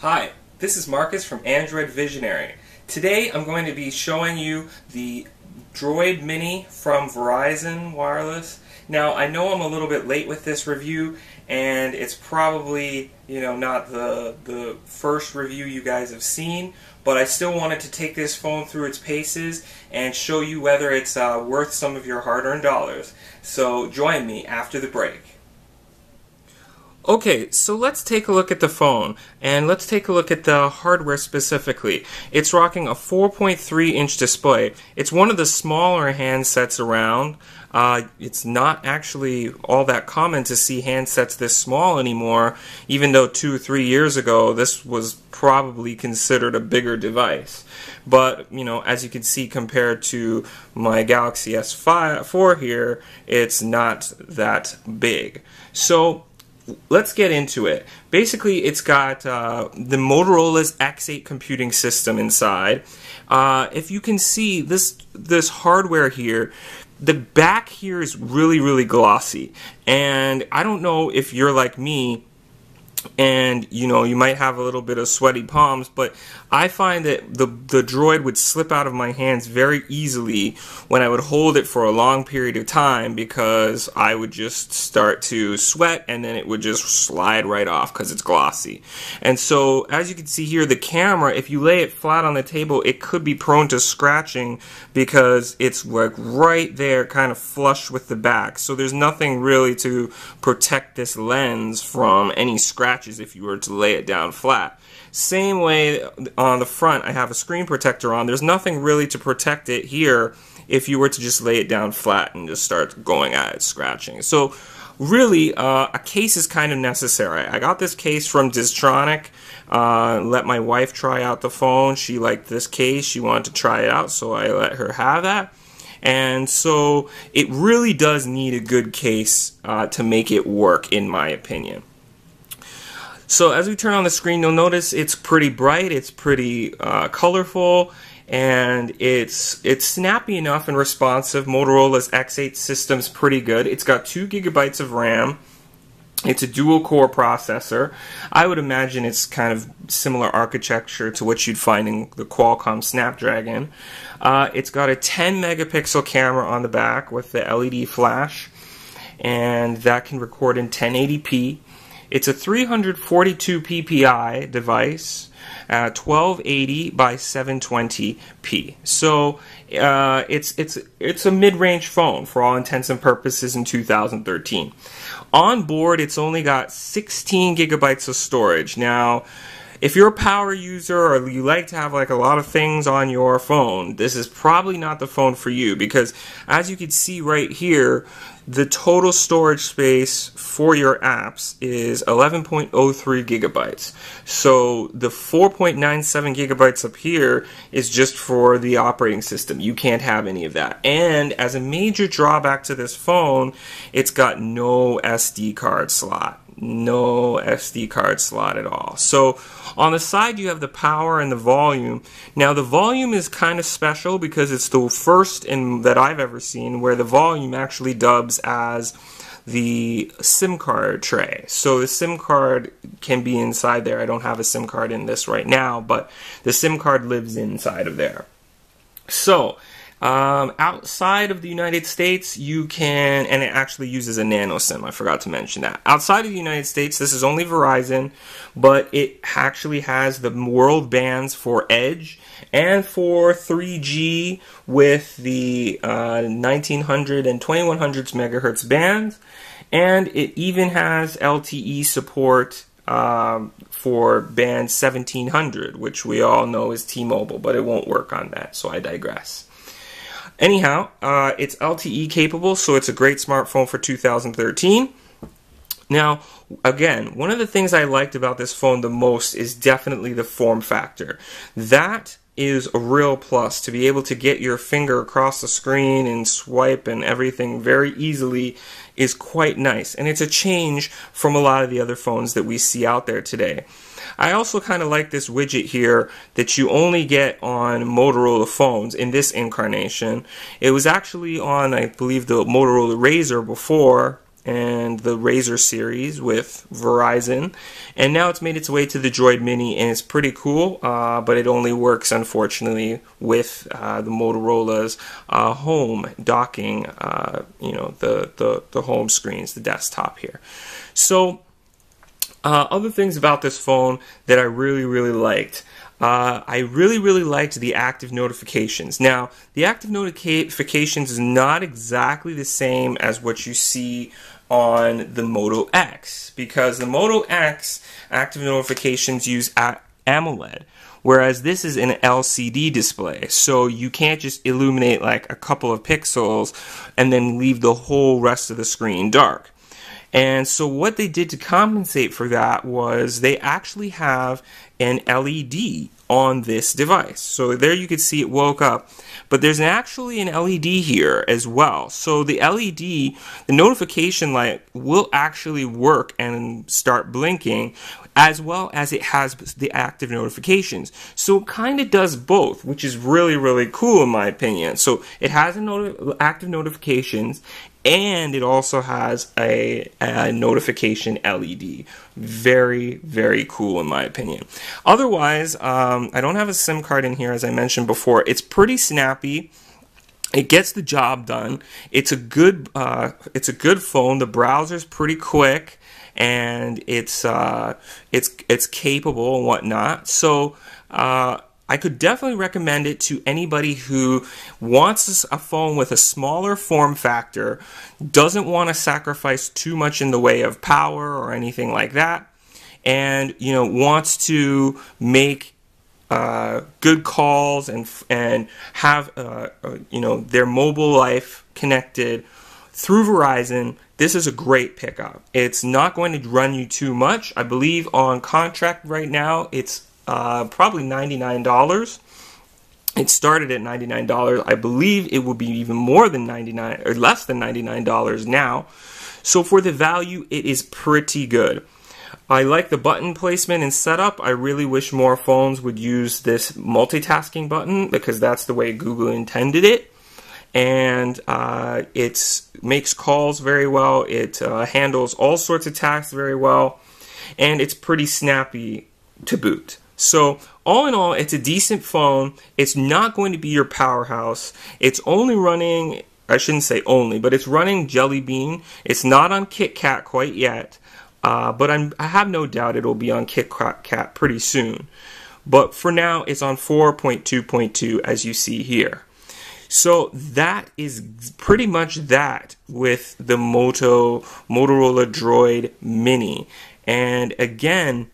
Hi, this is Marcus from Android Visionary. Today I'm going to be showing you the Droid Mini from Verizon Wireless. Now I know I'm a little bit late with this review and it's probably not the first review you guys have seen, but I still wanted to take this phone through its paces and show you whether it's worth some of your hard-earned dollars. So join me after the break. Okay, so let's take a look at the phone, and let's take a look at the hardware specifically. It's rocking a 4.3-inch display. It's one of the smaller handsets around. It's not actually all that common to see handsets this small anymore, even though 2 or 3 years ago this was probably considered a bigger device. But, as you can see compared to my Galaxy S4 here, it's not that big. So let's get into it. Basically, it's got the Motorola's X8 computing system inside. If you can see this hardware here, the back here is really glossy. And I don't know if you're like me and you might have a little bit of sweaty palms, but I find that the Droid would slip out of my hands very easily when I would hold it for a long period of time, because I would just start to sweat and then it would just slide right off because it's glossy. And so as you can see here, the camera, if you lay it flat on the table, it could be prone to scratching because it's like right there kind of flush with the back. So there's nothing really to protect this lens from any scratches if you were to lay it down flat. Same way on the front, I have a screen protector on. There's nothing really to protect it here if you were to just lay it down flat and just start going at it, scratching. So really, a case is kind of necessary. I got this case from Distronic. Let my wife try out the phone. She liked this case. She wanted to try it out, so I let her have that. And so it really does need a good case to make it work, in my opinion. So as we turn on the screen, you'll notice it's pretty bright, it's pretty colorful, and it's snappy enough and responsive. Motorola's X8 system's pretty good. It's got 2 GB of RAM. It's a dual-core processor. I would imagine it's kind of similar architecture to what you'd find in the Qualcomm Snapdragon. It's got a 10-megapixel camera on the back with the LED flash, and that can record in 1080p. It's a 342 ppi device, 1280 by 720p. So it's a mid-range phone for all intents and purposes in 2013. On board, it's only got 16 gigabytes of storage. Now, if you're a power user or you like to have like a lot of things on your phone, this is probably not the phone for you, because as you can see right here, the total storage space for your apps is 11.03 gigabytes. So the 4.97 gigabytes up here is just for the operating system. You can't have any of that. And as a major drawback to this phone, it's got no SD card slot. No SD card slot at all. So on the side you have the power and the volume. Now the volume is kind of special because it's the first that I've ever seen where the volume actually dubs as the SIM card tray. So the SIM card can be inside there. I don't have a SIM card in this right now, but the SIM card lives inside of there. So outside of the United States, you can, and it actually uses a nano SIM, I forgot to mention that. Outside of the United States, this is only Verizon, but it actually has the world bands for Edge and for 3G with the 1900 and 2100 megahertz bands, and it even has LTE support for band 1700, which we all know is T-Mobile, but it won't work on that, so I digress. Anyhow, it's LTE capable, so it's a great smartphone for 2013. Now, again, one of the things I liked about this phone the most is definitely the form factor. That is a real plus. To be able to get your finger across the screen and swipe and everything very easily is quite nice. And it's a change from a lot of the other phones that we see out there today. I also kind of like this widget here that you only get on Motorola phones in this incarnation. It was actually on, I believe, the Motorola Razr before, and the Razr series with Verizon, and now it's made its way to the Droid Mini, and it's pretty cool, but it only works, unfortunately, with the Motorola's home docking, the home screens, the desktop here. So, other things about this phone that I really liked. I really liked the active notifications. Now, the active notifications is not exactly the same as what you see on the Moto X, because the Moto X active notifications use AMOLED, whereas this is an LCD display, so you can't just illuminate like a couple of pixels and then leave the whole rest of the screen dark. And so what they did to compensate for that was they actually have an LED on this device. So there you can see it woke up, but there's actually an LED here as well. So the LED, the notification light, will actually work and start blinking, as well as it has the active notifications. So it kind of does both, which is really cool in my opinion. So it has active notifications, and it also has a notification LED. Very cool in my opinion. Otherwise, I don't have a SIM card in here, as I mentioned before. It's pretty snappy. It gets the job done. It's a good phone. The browser's pretty quick, and it's capable and whatnot. So I could definitely recommend it to anybody who wants a phone with a smaller form factor, doesn't want to sacrifice too much in the way of power or anything like that, and wants to make good calls and have their mobile life connected through Verizon. This is a great pickup. It's not going to run you too much. I believe on contract right now it's probably $99. It started at $99. I believe it will be even more than $99 or less than $99 now. So for the value, it is pretty good. I like the button placement and setup. I really wish more phones would use this multitasking button, because that's the way Google intended it. And it makes calls very well. It handles all sorts of tasks very well, and it's pretty snappy to boot. So all in all, it's a decent phone. It's not going to be your powerhouse. It's only running, I shouldn't say only, but it's running Jelly Bean. It's not on KitKat quite yet, but I have no doubt it'll be on KitKat pretty soon. But for now, it's on 4.2.2 as you see here. So that is pretty much that with the Motorola Droid Mini. And again,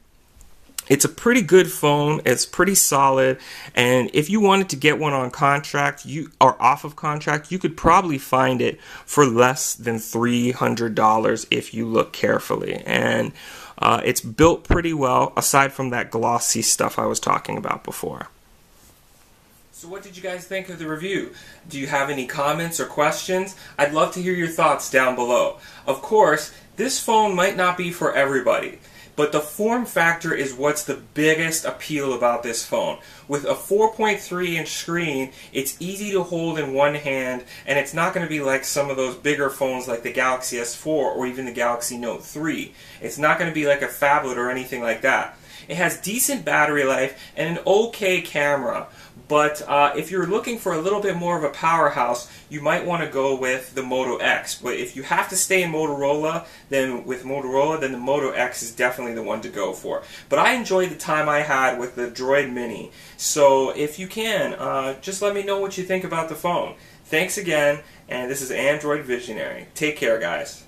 it's a pretty good phone. It's pretty solid, and if you wanted to get one on contract, or off of contract, you could probably find it for less than $300 if you look carefully. And it's built pretty well, aside from that glossy stuff I was talking about before. So what did you guys think of the review? Do you have any comments or questions? I'd love to hear your thoughts down below. Of course, this phone might not be for everybody, but the form factor is what's the biggest appeal about this phone. With a 4.3-inch screen, it's easy to hold in one hand, and it's not going to be like some of those bigger phones like the Galaxy S4 or even the Galaxy Note 3. It's not going to be like a phablet or anything like that. It has decent battery life and an okay camera, but if you're looking for a little bit more of a powerhouse, you might want to go with the Moto X. But if you have to stay in Motorola, then the Moto X is definitely the one to go for. But I enjoyed the time I had with the Droid Mini, so if you can, just let me know what you think about the phone. Thanks again, and this is Android Visionary. Take care, guys.